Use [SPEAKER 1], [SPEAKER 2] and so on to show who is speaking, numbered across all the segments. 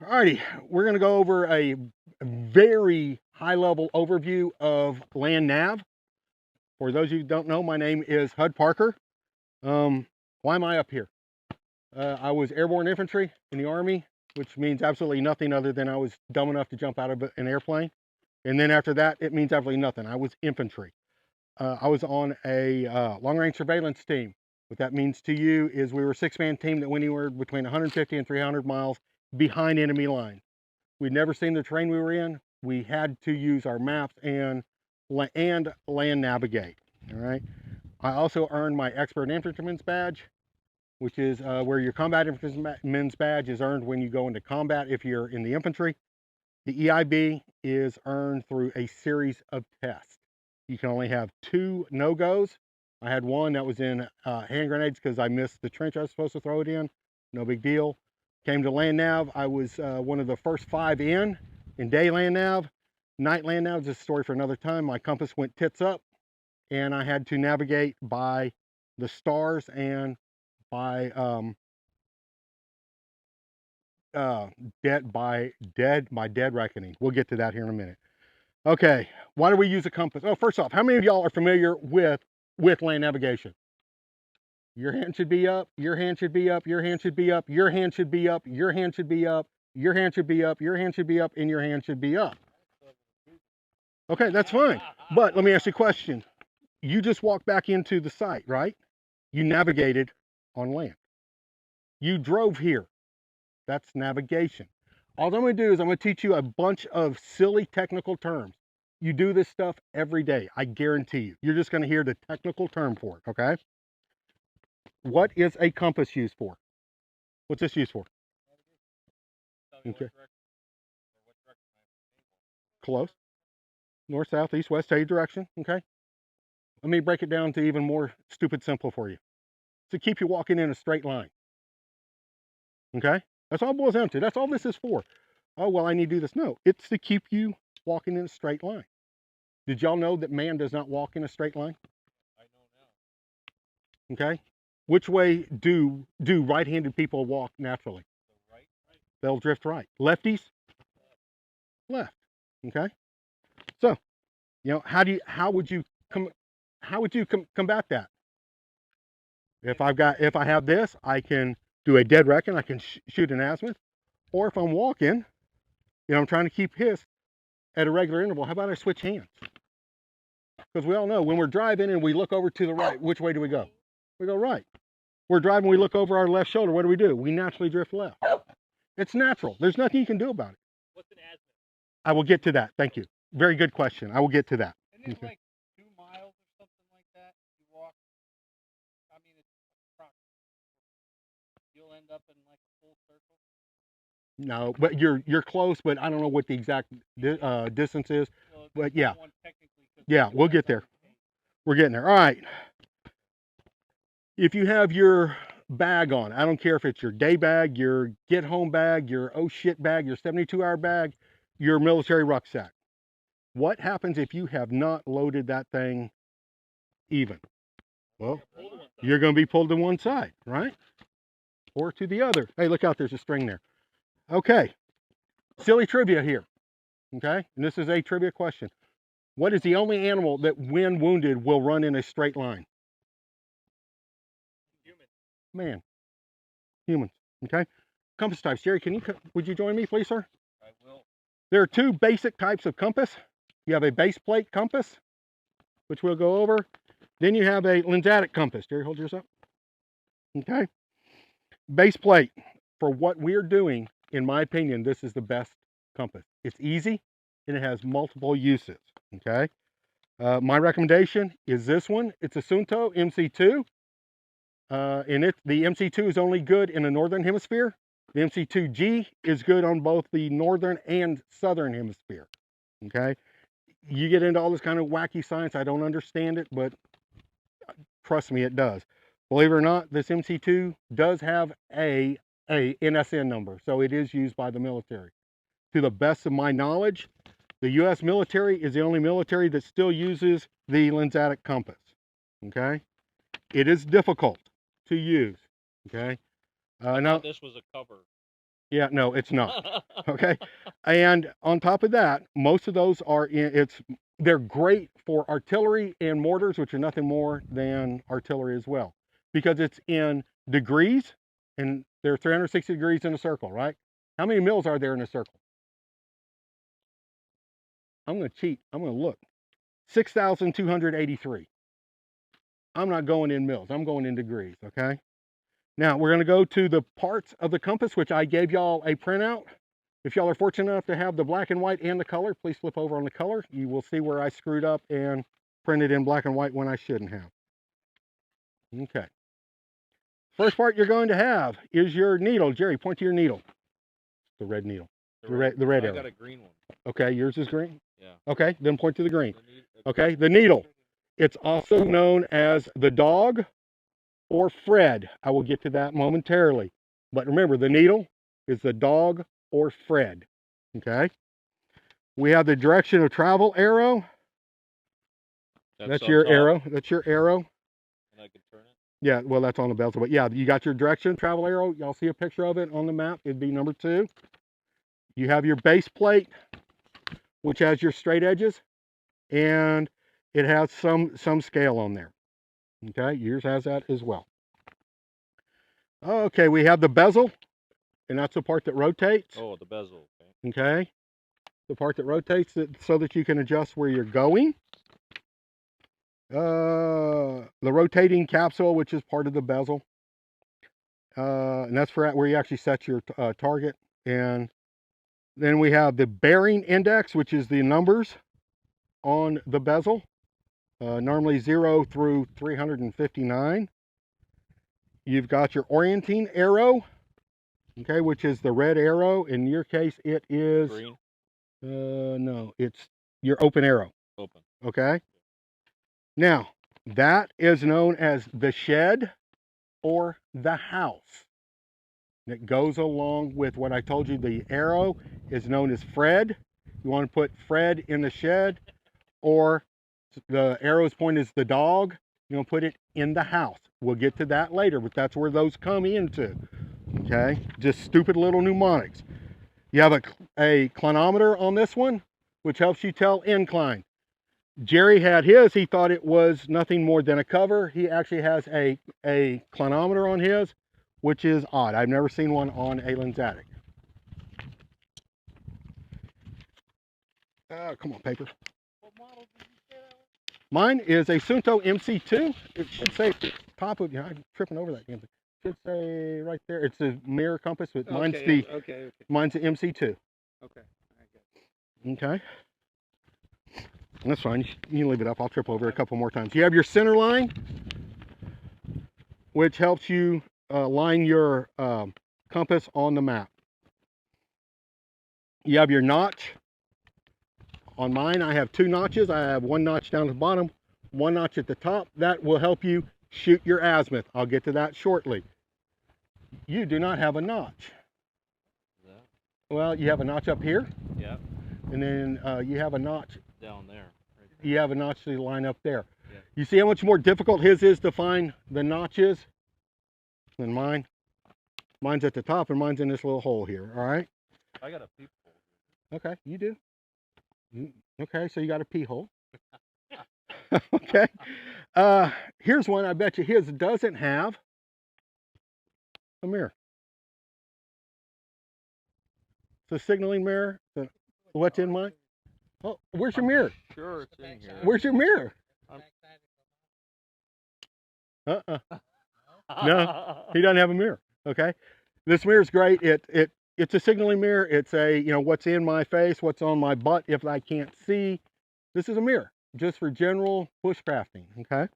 [SPEAKER 1] Alrighty, we're going to go over a very high-level overview of land nav. For those of you who don't know, my name is Hud Parker. Why am I up here? I was airborne infantry in the Army, which means absolutely nothing other than I was dumb enough to jump out of an airplane. And then after that, it means absolutely nothing. I was infantry. I was on a long-range surveillance team. What that means to you is we were a six-man team that went anywhere between 150 and 300 miles behind enemy lines. We'd never seen the terrain we were in. We had to use our maps and land navigate. All right. I also earned my expert infantryman's badge, which is where your combat infantryman's badge is earned when you go into combat if you're in the infantry. The EIB is earned through a series of tests. You can only have 2 no-goes. I had one that was in hand grenades because I missed the trench I was supposed to throw it in. No big deal. Came to land nav. I was one of the first 5 in day land nav. Night land nav is a story for another time. My compass went tits up and I had to navigate by the stars and by dead reckoning. We'll get to that here in a minute. Okay, why do we use a compass? Oh, first off, how many of y'all are familiar with land navigation? Your hand should be up, your hand should be up, your hand should be up, your hand should be up, your hand should be up, your hand should be up, your hand should be up, and your hand should be up. Okay, that's fine. But let me ask you a question. You just walked back into the site, right? You navigated on land. You drove here. That's navigation. All I'm going to do is I'm going to teach you a bunch of silly technical terms. You do this stuff every day, I guarantee you. You're just going to hear the technical term for it, okay? What is a compass used for? What's this used for? Okay. Close. North, south, east, west, tell you direction, okay? Let me break it down to even more stupid simple for you. To keep you walking in a straight line. Okay? That's all it boils down to. That's all this is for. Oh, well, I need to do this. No, it's to keep you walking in a straight line. Did y'all know that man does not walk in a straight line? I know now. Okay? Which way do right-handed people walk naturally? Right. They'll drift right. Lefties? Left. Okay? So, you know, how would you combat that? If I have this, I can do a dead reckon, I can shoot an azimuth, or if I'm walking, you know, I'm trying to keep his at a regular interval, how about I switch hands? Because we all know when we're driving and we look over to the right, which way do we go? We go right. We're driving, we look over our left shoulder, what do? We naturally drift left. It's natural. There's nothing you can do about it. What's an azimuth? I will get to that. Thank you. Very good question. I will get to that.
[SPEAKER 2] Isn't it like 2 miles or something like that? You walk, I mean, it's approximately. You'll end up in like a full circle.
[SPEAKER 1] No, but you're close, but I don't know what the exact distance is. Well, but yeah, yeah, we'll get there. We're getting there. All right. If you have your bag on, I don't care if it's your day bag, your get home bag, your oh shit bag, your 72-hour bag, your military rucksack. What happens if you have not loaded that thing even? Well, you're going to be pulled to one side, right? Or to the other. Hey, look out, there's a string there. Okay, silly trivia here, okay? And this is a trivia question. What is the only animal that, when wounded, will run in a straight line? Human. Man. Humans, okay? Compass types. Jerry, would you join me, please, sir?
[SPEAKER 2] I will.
[SPEAKER 1] There are 2 basic types of compass. You have a base plate compass, which we'll go over. Then you have a lensatic compass. Jerry, hold yours up. Okay? Base plate. For what we're doing, in my opinion, this is the best compass. It's easy and it has multiple uses. Okay? My recommendation is this one. It's a Sunto MC2. And the MC2 is only good in the northern hemisphere. The MC2G is good on both the northern and southern hemisphere. Okay? You get into all this kind of wacky science, I don't understand it, but trust me, it does. Believe it or not, this MC2 does have a NSN number, so it is used by the military. To the best of my knowledge, the U.S. military is the only military that still uses the lensatic compass. Okay? It is difficult to use. Okay?
[SPEAKER 2] Now this was a cover.
[SPEAKER 1] Yeah, no, it's not. Okay. And on top of that, most of those are they're great for artillery and mortars, which are nothing more than artillery as well, because it's in degrees and they're 360 degrees in a circle, right? How many mils are there in a circle? I'm going to cheat. I'm going to look. 6,283. I'm not going in mils. I'm going in degrees, okay? Now, we're going to go to the parts of the compass, which I gave y'all a printout. If y'all are fortunate enough to have the black and white and the color, please flip over on the color. You will see where I screwed up and printed in black and white when I shouldn't have. Okay. First part you're going to have is your needle. Jerry, point to your needle. The red needle. The red arrow.
[SPEAKER 2] I got a green one.
[SPEAKER 1] Okay, yours is green?
[SPEAKER 2] Yeah.
[SPEAKER 1] Okay, then point to the green. Okay, the needle. It's also known as the dog or Fred. I will get to that momentarily. But remember, the needle is the dog or Fred. Okay. We have the direction of travel arrow. That's your arrow. That's your arrow.
[SPEAKER 2] And I can turn it?
[SPEAKER 1] Yeah, well, that's on the bezel. But yeah, you got your direction of travel arrow. Y'all see a picture of it on the map. It'd be number 2. You have your base plate, which has your straight edges, and it has some scale on there. Okay, yours has that as well. Okay, we have the bezel, and that's the part that rotates.
[SPEAKER 2] Oh, the bezel.
[SPEAKER 1] Okay, the part that rotates it so that you can adjust where you're going. The rotating capsule, which is part of the bezel, and that's for where you actually set your target. And then we have the bearing index, which is the numbers on the bezel, normally 0 through 359. You've got your orienting arrow, okay, which is the red arrow. In your case, it is
[SPEAKER 2] green.
[SPEAKER 1] No, it's your open arrow.
[SPEAKER 2] Open.
[SPEAKER 1] Okay. Now, that is known as the shed or the house. That goes along with what I told you. The arrow is known as Fred. You want to put Fred in the shed, or the arrow's point is the dog. You want to put it in the house. We'll get to that later, but that's where those come into. Okay, just stupid little mnemonics. You have a clinometer on this one, which helps you tell incline. Jerry had his. He thought it was nothing more than a cover. He actually has a clinometer on his, which is odd. I've never seen one on a Lensatic. Come on, paper.
[SPEAKER 2] What model did you say that was?
[SPEAKER 1] Mine is a Sunto MC2. It should say top of, I'm tripping over that. It should say right there. It's a mirror compass, but mine's mine's the MC2.
[SPEAKER 2] Okay.
[SPEAKER 1] Okay. That's fine. You can leave it up. I'll trip over it a couple more times. You have your center line, which helps you line your compass on the map. You have your notch. On mine, I have 2 notches. I have 1 notch down at the bottom, 1 notch at the top. That will help you shoot your azimuth. I'll get to that shortly. You do not have a notch.
[SPEAKER 2] Yeah.
[SPEAKER 1] Well, you have a notch up here.
[SPEAKER 2] Yeah.
[SPEAKER 1] And then you have a notch
[SPEAKER 2] down there. Right there.
[SPEAKER 1] You have a notch to line up there.
[SPEAKER 2] Yeah.
[SPEAKER 1] You see how much more difficult his is to find the notches than mine? Mine's at the top and mine's in this little hole here, all right?
[SPEAKER 2] I got a peephole.
[SPEAKER 1] Okay, you do. Okay, so you got a pee hole. Okay. Here's one. I bet you his doesn't have a mirror. It's a signaling mirror. What's in mine? Oh, where's your mirror?
[SPEAKER 2] Sure, it's in here.
[SPEAKER 1] Where's your mirror? No, he doesn't have a mirror. Okay. This mirror is great. It's a signaling mirror. It's a, what's in my face, what's on my butt if I can't see. This is a mirror just for general bushcrafting. Okay.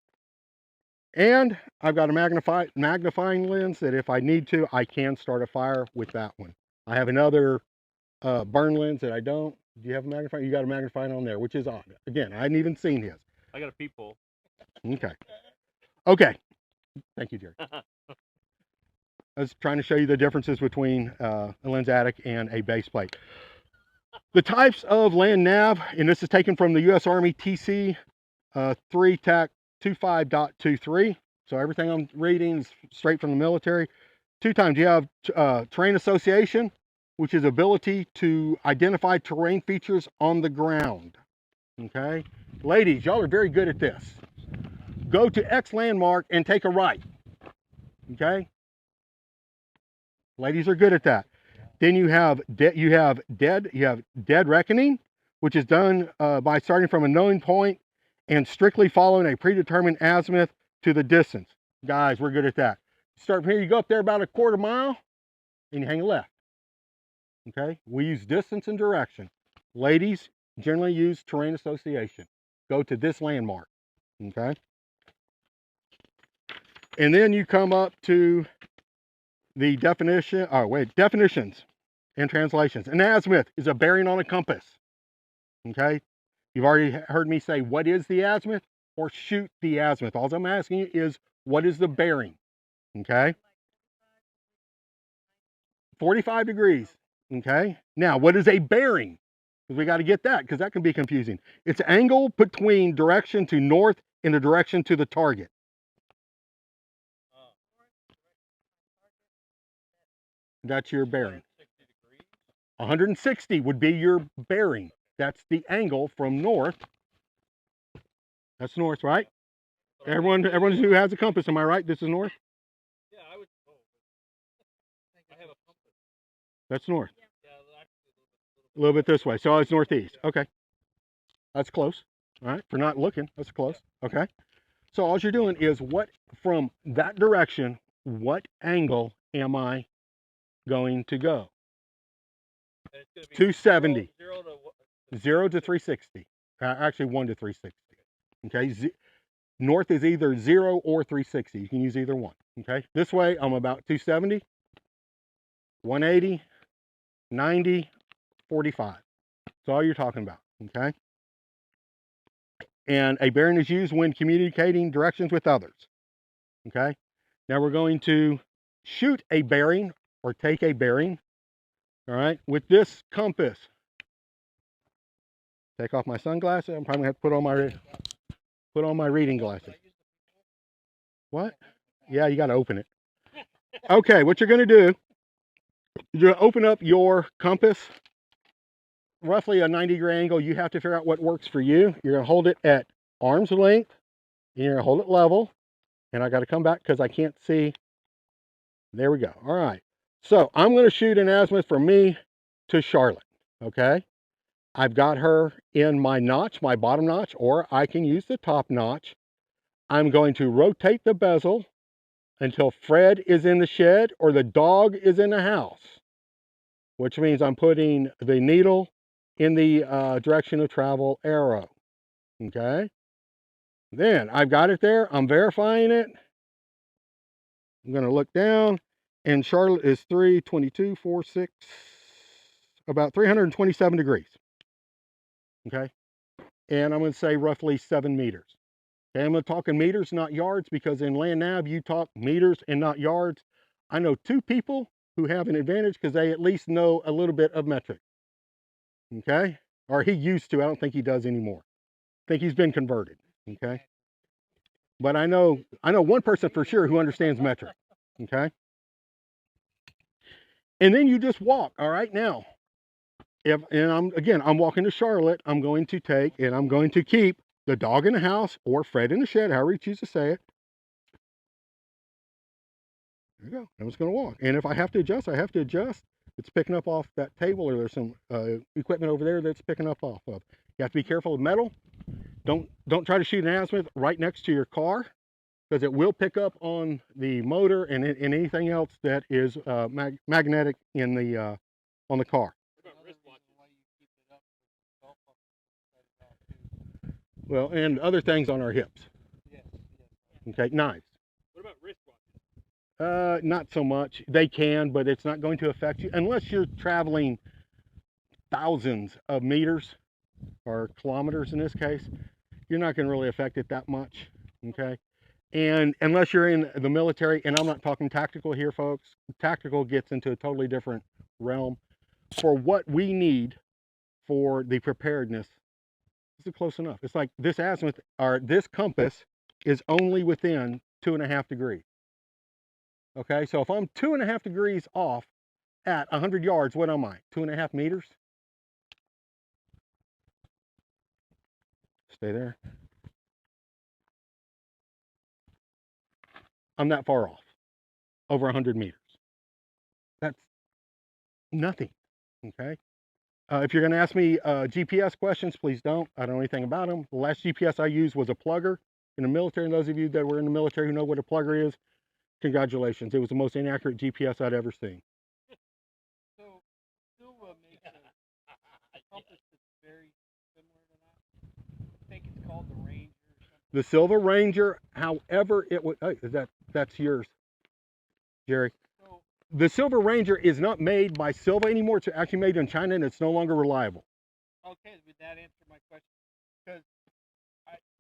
[SPEAKER 1] And I've got a magnifying lens that if I need to, I can start a fire with that one. I have another burn lens that I don't. Do you have a magnifying? You got a magnifying on there, which is odd. Again, I hadn't even seen his.
[SPEAKER 2] I got a peephole.
[SPEAKER 1] Okay. Okay. Thank you, Jerry. I was trying to show you the differences between a Lensatic and a base plate. The types of land nav, and this is taken from the U.S. Army TC 3 TAC 25.23. So everything I'm reading is straight from the military. 2 times you have terrain association, which is ability to identify terrain features on the ground. Okay, ladies, y'all are very good at this. Go to X landmark and take a right. Okay, ladies are good at that. Then you have dead reckoning, which is done by starting from a known point and strictly following a predetermined azimuth to the distance. Guys, we're good at that. Start from here, you go up there about a quarter mile, and you hang a left. Okay, we use distance and direction. Ladies generally use terrain association. Go to this landmark. Okay, and then you come up to the definitions and translations. An azimuth is a bearing on a compass. Okay, you've already heard me say what is the azimuth or shoot the azimuth. All I'm asking you is what is the bearing. Okay, 45 degrees. Okay, now what is a bearing? Because we got to get that, because that can be confusing. It's angle between direction to north and the direction to the target. That's your bearing. 160 would be your bearing. That's the angle from north. That's north, right? Everyone who has a compass, am I right? This is north?
[SPEAKER 2] Yeah, I would. Oh, I have a compass.
[SPEAKER 1] That's north.
[SPEAKER 2] Yeah,
[SPEAKER 1] A little bit this way. So it's northeast. Okay. That's close. All right. For not looking, that's close. Okay. So all you're doing is what from that direction, what angle am I going to go? 270. 0 to 360. Actually, 1 to 360. Okay. North is either 0 or 360. You can use either one. Okay. This way, I'm about 270, 180, 90, 45. That's all you're talking about. Okay. And a bearing is used when communicating directions with others. Okay. Now we're going to shoot a bearing or take a bearing. All right. With this compass. Take off my sunglasses. I'm probably gonna have to put on my reading glasses. What? Yeah, you got to open it. Okay, what you're going to do, you're going to open up your compass, roughly a 90-degree angle. You have to figure out what works for you. You're going to hold it at arm's length, and you're going to hold it level. And I got to come back because I can't see. There we go. All right. So I'm going to shoot an azimuth from me to Charlotte. Okay. I've got her in my notch, my bottom notch, or I can use the top notch. I'm going to rotate the bezel until Fred is in the shed or the dog is in the house, which means I'm putting the needle in the direction of travel arrow. Okay. Then I've got it there. I'm verifying it. I'm going to look down, and Charlotte is 322, 46, about 327 degrees. Okay. And I'm going to say roughly 7 meters. Okay, I'm going to talk in meters, not yards, because in land nav, you talk meters and not yards. I know 2 people who have an advantage because they at least know a little bit of metric. Okay. Or he used to. I don't think he does anymore. I think he's been converted. Okay. But I know one person for sure who understands metric. Okay. And then you just walk. All right. Now, I'm walking to Charlotte, I'm going to take and I'm going to keep the dog in the house or Fred in the shed, however you choose to say it. There you go. I'm just going to walk. And if I have to adjust, I have to adjust. It's picking up off that table, or there's some equipment over there that's picking up off of. You have to be careful of metal. Don't try to shoot an azimuth right next to your car, because it will pick up on the motor and anything else that is magnetic in the on the car. Well, and other things on our hips. Okay, knives.
[SPEAKER 2] What about wristwatches?
[SPEAKER 1] Not so much. They can, but it's not going to affect you unless you're traveling thousands of meters or kilometers in this case. You're not going to really affect it that much. Okay. And unless you're in the military, and I'm not talking tactical here, folks. Tactical gets into a totally different realm. For what we need for the preparedness, this is close enough. It's like this azimuth, or this compass, is only within 2.5 degrees. Okay, so if I'm 2.5 degrees off, at 100 yards, what am I? 2.5 meters? Stay there. I'm that far off, over 100 meters. That's nothing, okay? If you're going to ask me GPS questions, please don't. I don't know anything about them. The last GPS I used was a plugger in the military. And those of you that were in the military who know what a plugger is, congratulations. It was the most inaccurate GPS I'd ever seen.
[SPEAKER 2] So, Silva makes a compass that's very similar to that. I think it's called the Ranger or something.
[SPEAKER 1] The Silva Ranger, however, it was. Oh, that's yours, Jerry.
[SPEAKER 2] So,
[SPEAKER 1] The Silva Ranger is not made by Silva anymore. It's actually made in China, and it's no longer reliable.
[SPEAKER 2] okay, would that answer my question? Because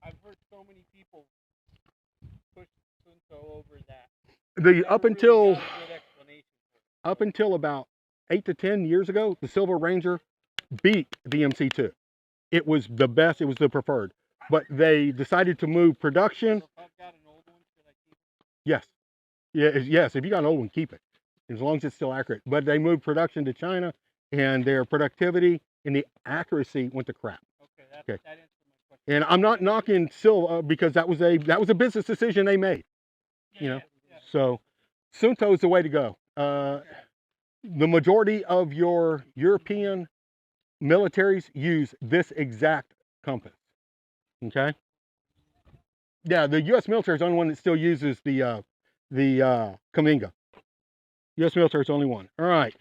[SPEAKER 2] I've heard so many people push Sunto over that.
[SPEAKER 1] Up
[SPEAKER 2] Never
[SPEAKER 1] until
[SPEAKER 2] really got a good explanation for it.
[SPEAKER 1] up until about 8 to 10 years ago, the Silva Ranger beat the MC2. It was the best. It was the preferred. But they decided to move production.
[SPEAKER 2] So if I've got an old one, should I keep it?
[SPEAKER 1] Yes. Yes. If you got an old one, keep it, as long as it's still accurate. But they moved production to China, and their productivity and the accuracy went to crap.
[SPEAKER 2] Okay, that answered my question.
[SPEAKER 1] And I'm not knocking Silva because that was a business decision they made.
[SPEAKER 2] Yeah,
[SPEAKER 1] You know.
[SPEAKER 2] yeah.
[SPEAKER 1] So Sunto is the way to go. The majority of your European militaries use this exact compass. Okay. Yeah, the U.S. military is the only one that still uses the Kaminga. U.S. military is the only one. All right.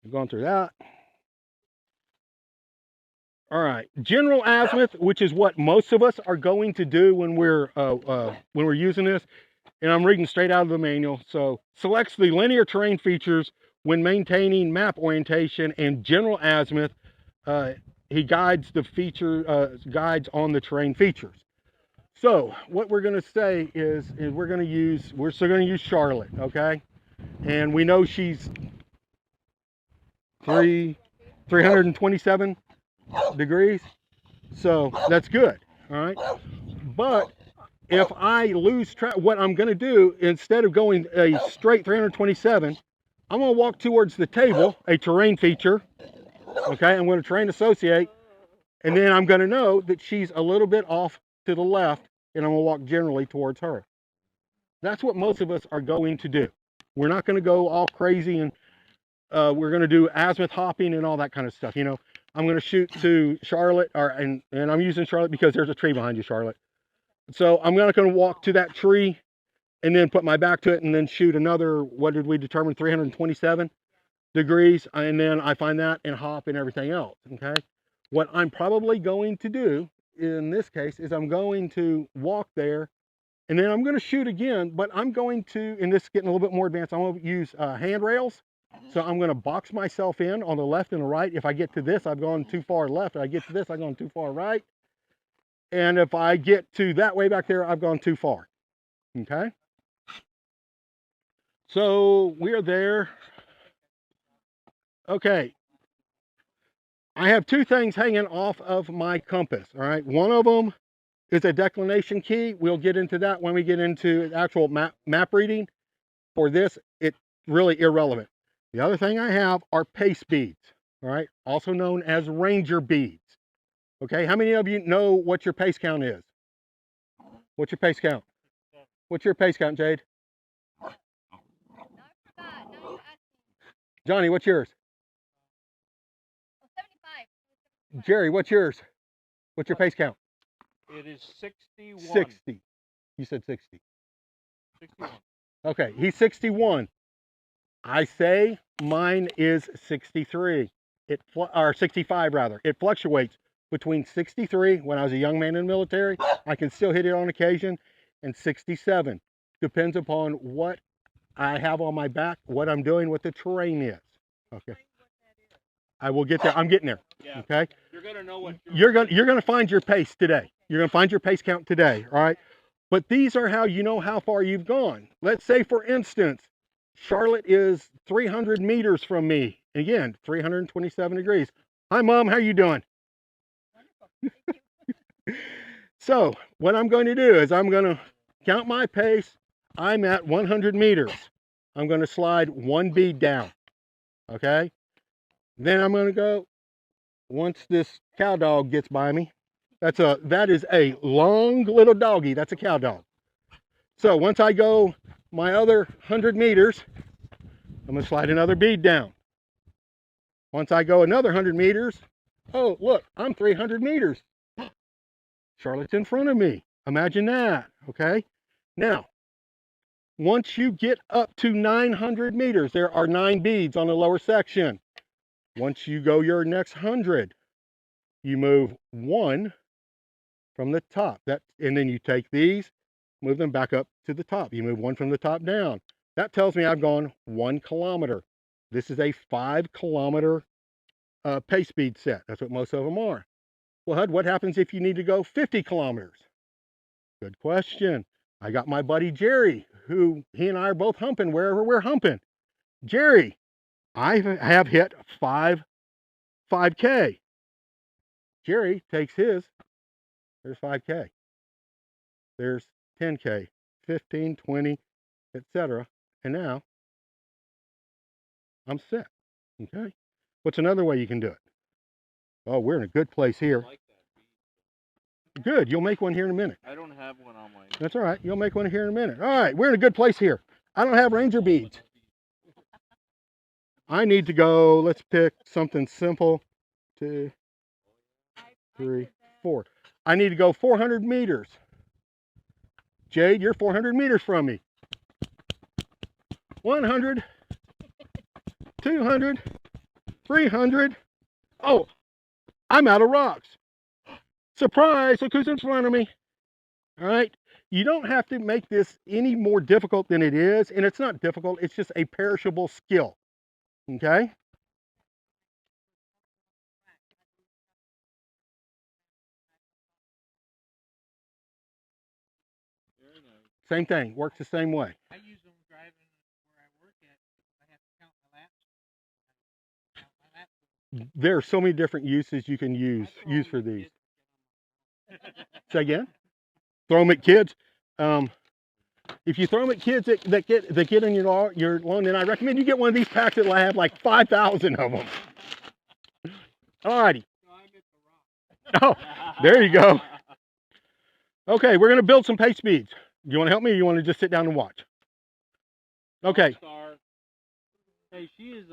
[SPEAKER 1] We've gone through that. All right. General azimuth, which is what most of us are going to do when we're using this, and I'm reading straight out of the manual. So selects the linear terrain features when maintaining map orientation and general azimuth. He guides the guides on the terrain features. So what we're going to say is we're still going to use Charlotte, okay? And we know she's 327 degrees, so that's good, all right? But if I lose track, what I'm going to do, instead of going a straight 327, I'm going to walk towards the table, a terrain feature, okay? I'm going to terrain associate, and then I'm going to know that she's a little bit off to the left, and I'm going to walk generally towards her. That's what most of us are going to do. We're not going to go all crazy, and we're going to do azimuth hopping and all that kind of stuff. You know, I'm going to shoot to Charlotte, and I'm using Charlotte because there's a tree behind you, Charlotte. So I'm going to walk to that tree and then put my back to it and then shoot another, what did we determine, 327 degrees. And then I find that and hop and everything else, okay? What I'm probably going to do in this case is I'm going to walk there and then I'm going to shoot again, but I'm going to, and this is getting a little bit more advanced, I'm going to use handrails. So I'm going to box myself in on the left and the right. If I get to this, I've gone too far left. If I get to this, I've gone too far right. And if I get to that way back there, I've gone too far. Okay. So we are there. Okay. I have two things hanging off of my compass. All right. One of them is a declination key. We'll get into that when we get into actual map reading. For this, it's really irrelevant. The other thing I have are pace beads. All right. Also known as ranger beads. Okay. How many of you know what your pace count is? What's your pace count? What's your pace count, Jade? Johnny, what's yours?
[SPEAKER 3] 75.
[SPEAKER 1] Jerry, what's yours? What's your pace count?
[SPEAKER 2] It is 61.
[SPEAKER 1] 60. You said 60.
[SPEAKER 2] 61.
[SPEAKER 1] Okay, he's 61. I say mine is 63. Or 65 rather. It fluctuates between 63 when I was a young man in the military. I can still hit it on occasion, and 67. Depends upon what I have on my back, what I'm doing, what the terrain is. Okay. I will get there. I'm getting there.
[SPEAKER 2] Yeah.
[SPEAKER 1] Okay.
[SPEAKER 2] You're gonna know what
[SPEAKER 1] You're gonna find your pace today. You're gonna find your pace count today. All right. But these are how you know how far you've gone. Let's say, for instance, Charlotte is 300 meters from me. Again, 327 degrees. Hi, Mom. How you doing? So what I'm going to do is I'm going to count my pace. I'm at 100 meters. I'm going to slide one bead down. Okay. Then I'm going to go, once this cow dog gets by me, that is a long little doggy. That's a cow dog. So once I go my other 100 meters, I'm going to slide another bead down. Once I go another 100 meters, oh, look, I'm 300 meters. Charlotte's in front of me. Imagine that, okay? Now, once you get up to 900 meters, there are 9 beads on the lower section. Once you go your next 100, you move 1 from the top. And then you take these, move them back up to the top. You move 1 from the top down. That tells me I've gone 1 kilometer. This is a 5-kilometer pace speed set. That's what most of them are. Well, Hud, what happens if you need to go 50 kilometers? Good question. I got my buddy Jerry, he and I are both humping wherever we're humping. Jerry, I have hit 5K. Jerry takes his, there's 5K. There's 10K, 15, 20, etc. And now I'm set. Okay. What's another way you can do it? Oh, we're in a good place here.
[SPEAKER 2] I like that bead.
[SPEAKER 1] Good. You'll make one here in a minute.
[SPEAKER 2] I don't have one on my.
[SPEAKER 1] That's all right. You'll make one here in a minute. All right. We're in a good place here. I don't have ranger beads. I need to go, let's pick something simple. 2, 3, 4. I need to go 400 meters. Jade, you're 400 meters from me. 100, 200, 300. Oh, I'm out of rocks. Surprise, look who's in front of me. All right. You don't have to make this any more difficult than it is. And it's not difficult. It's just a perishable skill. Okay.
[SPEAKER 2] Very nice.
[SPEAKER 1] Same thing. Works the same way.
[SPEAKER 2] I use them driving where I work at. I have to count my laps.
[SPEAKER 1] There are so many different uses you can use for these. Say again? Throw them at kids. If you throw them at kids that get in your lawn, then I recommend you get one of these packs that'll have like 5,000 of them. All righty. Oh, there you go. Okay, we're going to build some pace speeds. Do you want to help me, or you want to just sit down and watch? Okay.
[SPEAKER 2] Hey, she is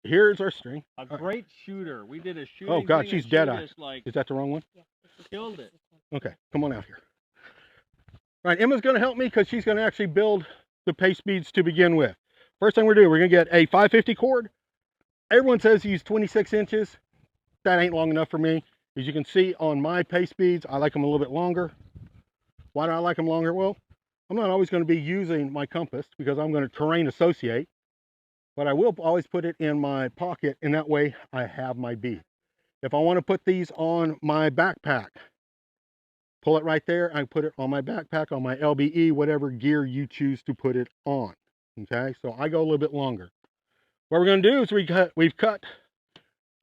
[SPEAKER 1] Here's our string.
[SPEAKER 2] a great shooter. We did a shooting.
[SPEAKER 1] Oh God,
[SPEAKER 2] thing
[SPEAKER 1] she's
[SPEAKER 2] and
[SPEAKER 1] dead
[SPEAKER 2] she
[SPEAKER 1] eye.
[SPEAKER 2] just, like,
[SPEAKER 1] Is that the wrong one?
[SPEAKER 3] Yeah.
[SPEAKER 2] killed it.
[SPEAKER 1] Okay, come on out here. All right, Emma's going to help me because she's going to actually build the pace speeds to begin with. First thing we're doing, we're going to get a 550 cord. Everyone says use 26 inches. That ain't long enough for me. As you can see on my pace speeds, I like them a little bit longer. Why do I like them longer? Well, I'm not always going to be using my compass because I'm going to terrain associate, but I will always put it in my pocket, and that way I have my bead. If I want to put these on my backpack, pull it right there. I put it on my backpack, on my LBE, whatever gear you choose to put it on. Okay, so I go a little bit longer. What we're going to do is we've cut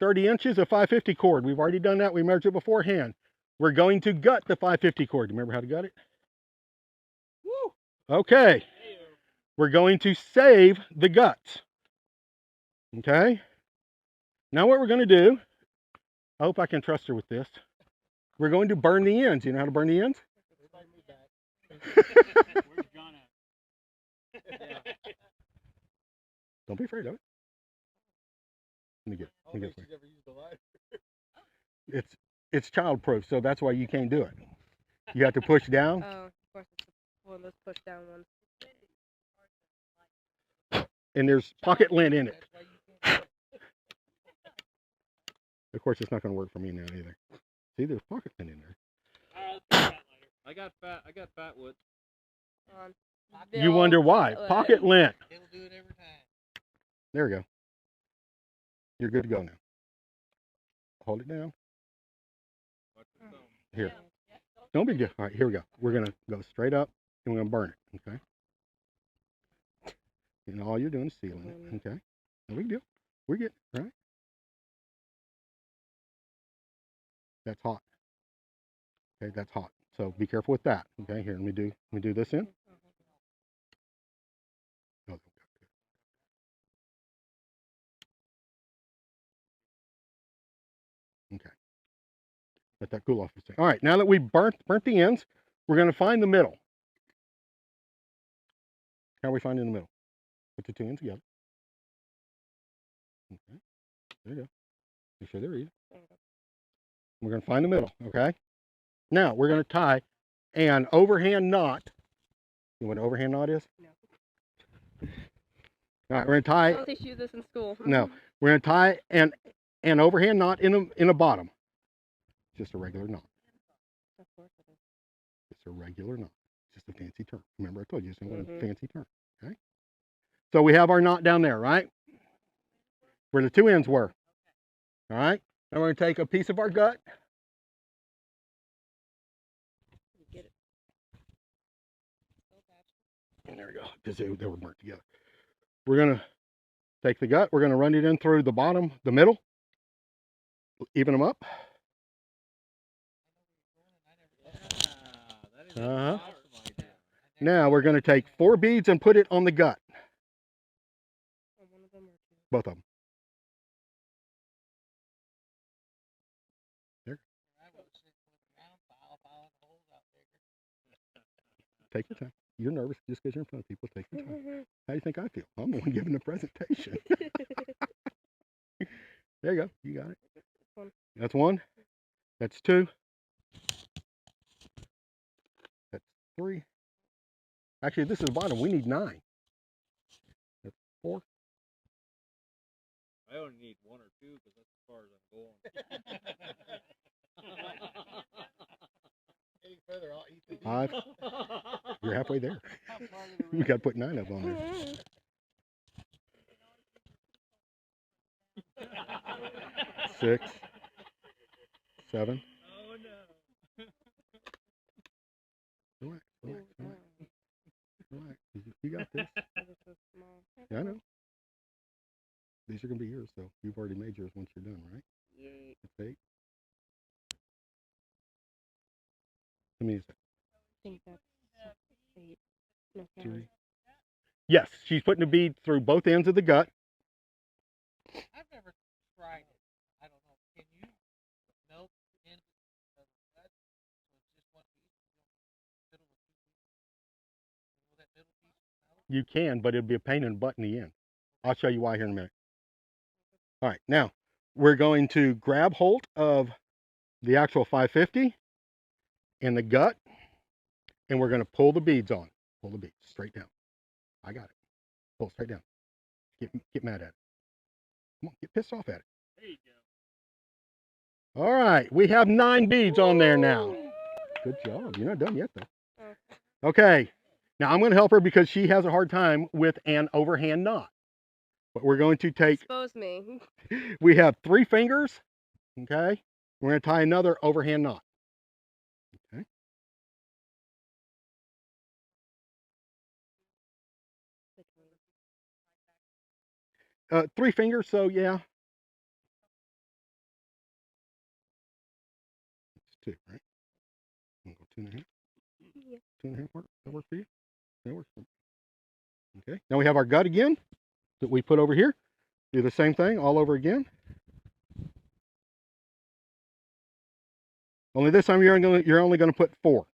[SPEAKER 1] 30 inches of 550 cord. We've already done that. We measured it beforehand. We're going to gut the 550 cord. Do you remember how to gut it?
[SPEAKER 2] Woo!
[SPEAKER 1] Okay. We're going to save the guts. Okay. Now what we're going to do, I hope I can trust her with this. We're going to burn the ends. You know how to burn the ends?
[SPEAKER 2] Where's John at? Yeah.
[SPEAKER 1] Don't be afraid of it. Let me get it.
[SPEAKER 2] She's ever used the lighter.
[SPEAKER 1] It's child proof, so that's why you can't do it. You have to push down.
[SPEAKER 3] Oh, of course, it's one of those push down ones.
[SPEAKER 1] And there's pocket lint in it. Of course, it's not going to work for me now either. See, there's pocket lint in there.
[SPEAKER 2] I got fat wood.
[SPEAKER 1] You wonder why? Pocket lint.
[SPEAKER 2] It'll do it every time.
[SPEAKER 1] There we go. You're good to go now. Hold it down. Here. Don't be good. All right, here we go. We're going to go straight up and we're going to burn it. Okay. And all you're doing is sealing it. Okay. No big deal. We're good. All right. That's hot. Okay, that's hot. So be careful with that. Okay, here, let me do this in. Oh, Let that cool off a second. All right, now that we've burnt the ends, we're going to find the middle. How are we finding the middle? Put the two ends together. Okay, there you go. Make sure they're even. We're going to find the middle, okay? Now, we're going to tie an overhand knot. You know what an overhand knot is?
[SPEAKER 3] No.
[SPEAKER 1] All right, we're going to tie.
[SPEAKER 3] I'll teach you this in school.
[SPEAKER 1] No, we're going to tie an overhand knot in a bottom. Just a regular knot.
[SPEAKER 3] Of course it is.
[SPEAKER 1] It's a regular knot. It's just a fancy term. Remember I told you it's a fancy term. Okay? So we have our knot down there, right? Where the two ends were. All right? Now we're going to take a piece of our gut.
[SPEAKER 3] You get it.
[SPEAKER 1] And there we go. Because they were burnt together. We're going to take the gut. We're going to run it in through the bottom, the middle. Even them up. Uh-huh. Now we're going to take 4 beads and put it on the gut.
[SPEAKER 3] One of them or two?
[SPEAKER 1] Both of them. There. Take your time. You're nervous just because you're in front of people. Take your time. How do you think I feel? I'm the one giving the presentation. There you go. You got it. That's 1. That's 2. That's 3. Actually, this is the bottom. We need 9. That's 4.
[SPEAKER 2] I only need 1 or 2 because that's as far as I'm going. Any further, I'll eat the
[SPEAKER 1] 5. You're halfway there. We got to put 9 of them on there. 6, 7.
[SPEAKER 2] Oh no.
[SPEAKER 1] Relax, relax, relax. Relax. You got this. Yeah, I know. These are going to be yours, so you've already made yours once you're done, right?
[SPEAKER 3] Yay.
[SPEAKER 1] That's 8. How many is that?
[SPEAKER 3] I think that's 8. No,
[SPEAKER 1] 3. Yes, she's putting the bead through both ends of the gut.
[SPEAKER 2] I've never tried it. I don't know. Can you melt the end of the gut so it's just one piece? Middle with 2 pieces. Will that middle piece melt?
[SPEAKER 1] You can, but it'll be a pain in the butt in the end. I'll show you why here in a minute. All right, now we're going to grab hold of the actual 550 in the gut, and we're going to pull the beads on. Pull the beads straight down. I got it. Pull straight down. Get mad at it. Come on, get pissed off at it.
[SPEAKER 2] There you go.
[SPEAKER 1] All right, we have 9 beads on there now. Good job. You're not done yet, though. Okay, now I'm going to help her because she has a hard time with an overhand knot. But we're going to take,
[SPEAKER 3] Expose me.
[SPEAKER 1] we have 3 fingers, okay? We're going to tie another overhand knot. Okay. 3 fingers, so yeah. It's 2, right? I'm going to go 2.5.
[SPEAKER 3] Yeah.
[SPEAKER 1] 2.5 work? That work for you? That works for me. Okay. Now we have our gut again that we put over here. Do the same thing all over again. Only this time you're only going to put 4.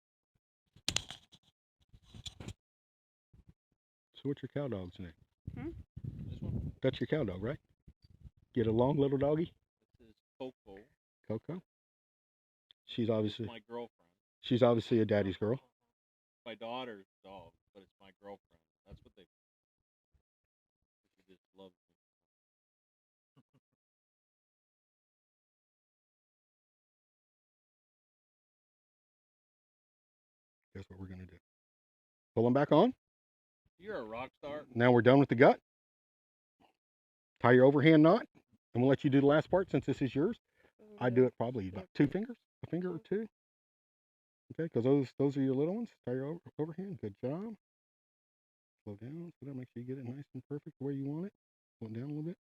[SPEAKER 1] So what's your cow dog's name?
[SPEAKER 2] This one?
[SPEAKER 1] That's your cow dog, right? Get along, little doggy?
[SPEAKER 2] This is Coco.
[SPEAKER 1] Coco? She's
[SPEAKER 2] This
[SPEAKER 1] obviously
[SPEAKER 2] is my girlfriend.
[SPEAKER 1] she's obviously a daddy's girl.
[SPEAKER 2] My daughter's dog, but it's my girlfriend. That's what they. She just loves me.
[SPEAKER 1] Guess what we're going to do? Pull them back on.
[SPEAKER 2] You're a rock star.
[SPEAKER 1] Now we're done with the gut. Tie your overhand knot, and we'll let you do the last part since this is yours. I do it probably about 2 fingers, a finger or 2. Okay, because those are your little ones. Tie your overhand. Good job. Slow down. Slow down. Make sure you get it nice and perfect where you want it. Pull it down a little bit.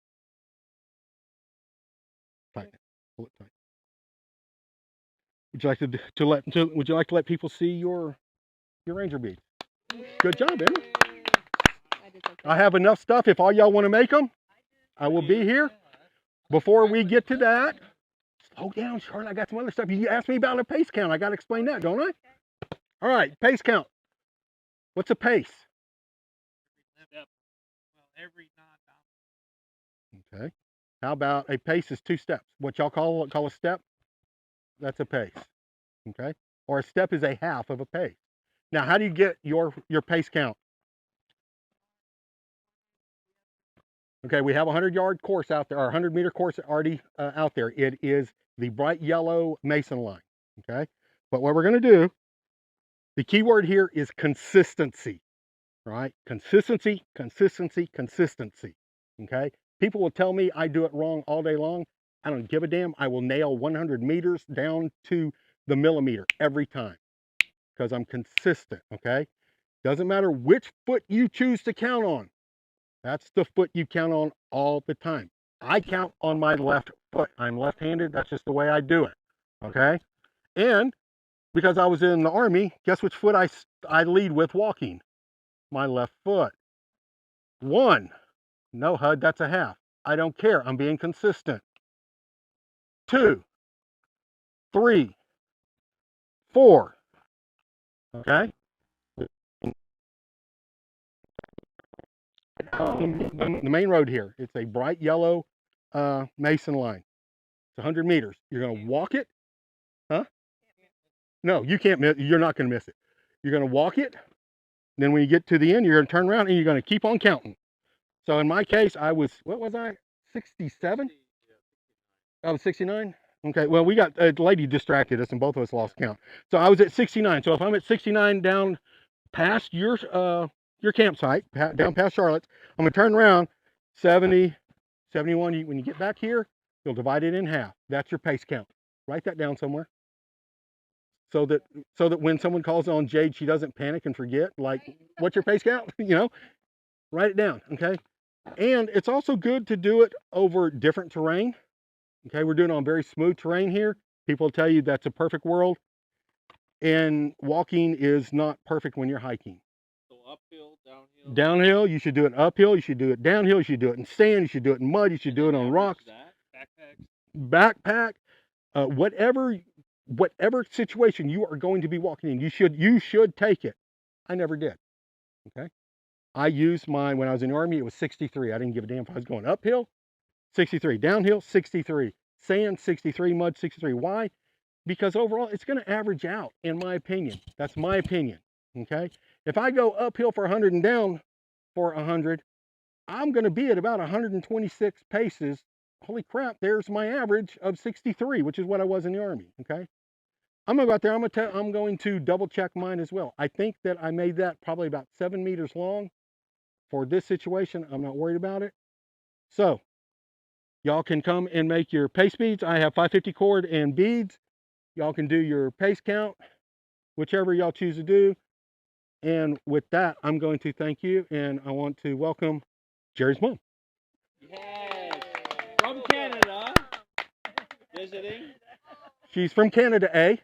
[SPEAKER 1] Tighten it. Pull it tight. Would you like would you like to let people see your ranger beads? Good job, Emma. I have enough stuff. If all y'all want to make them, I will be here. Before we get to that, Slow down, Charlotte. I got some other stuff. You asked me about a pace count. I got to explain that, don't I? All right, pace count. What's a pace?
[SPEAKER 2] Step. Well, every non-dominant.
[SPEAKER 1] Okay. How about a pace is 2 steps? What y'all call a step? That's a pace. Okay. Or a step is a half of a pace. Now, how do you get your pace count? Okay, we have a 100-yard course out there, or 100-meter course already out there. It is the bright yellow Mason line. Okay. But what we're going to do, the key word here is consistency. Right? Consistency, consistency, consistency. Okay. People will tell me I do it wrong all day long. I don't give a damn. I will nail 100 meters down to the millimeter every time because I'm consistent. Okay. Doesn't matter which foot you choose to count on. That's the foot you count on all the time. I count on my left foot. I'm left-handed. That's just the way I do it. Okay. And because I was in the Army, guess which foot I lead with walking? My left foot. 1. No, HUD, that's a half. I don't care. I'm being consistent. 2, 3, 4. Okay? The main road here, it's a bright yellow Mason line. It's 100 meters. You're going to walk it. Huh? No, you can't miss. You're not going to miss it. You're going to walk it. Then when you get to the end, you're going to turn around and you're going to keep on counting. So in my case, I was, what was I? 67? I was 69? Okay, well, we got a lady distracted us and both of us lost count. So I was at 69. So if I'm at 69 down past your campsite, down past Charlotte's, I'm going to turn around 70, 71. When you get back here, you'll divide it in half. That's your pace count. Write that down somewhere so that when someone calls on Jade, she doesn't panic and forget, like, what's your pace count? Write it down, okay? And it's also good to do it over different terrain. Okay, we're doing it on very smooth terrain here. People tell you that's a perfect world. And walking is not perfect when you're hiking.
[SPEAKER 2] So uphill, downhill.
[SPEAKER 1] Downhill, you should do it uphill. You should do it downhill. You should do it in sand. You should do it in mud. You should do it on rocks. Backpack. Whatever situation you are going to be walking in, you should take it. I never did. Okay. I used mine when I was in the Army. It was 63. I didn't give a damn if I was going uphill. 63. Downhill, 63. Sand, 63. Mud, 63. Why? Because overall, it's going to average out, in my opinion. That's my opinion. Okay? If I go uphill for 100 and down for 100, I'm going to be at about 126 paces. Holy crap, there's my average of 63, which is what I was in the Army. Okay? I'm going to go out there. I'm going to double check mine as well. I think that I made that probably about 7 meters long for this situation. I'm not worried about it. So, y'all can come and make your pace beads. I have 550 cord and beads. Y'all can do your pace count, whichever y'all choose to do. And with that, I'm going to thank you, and I want to welcome Jerry's mom.
[SPEAKER 4] Yes, from Canada, visiting.
[SPEAKER 1] She's from Canada, eh?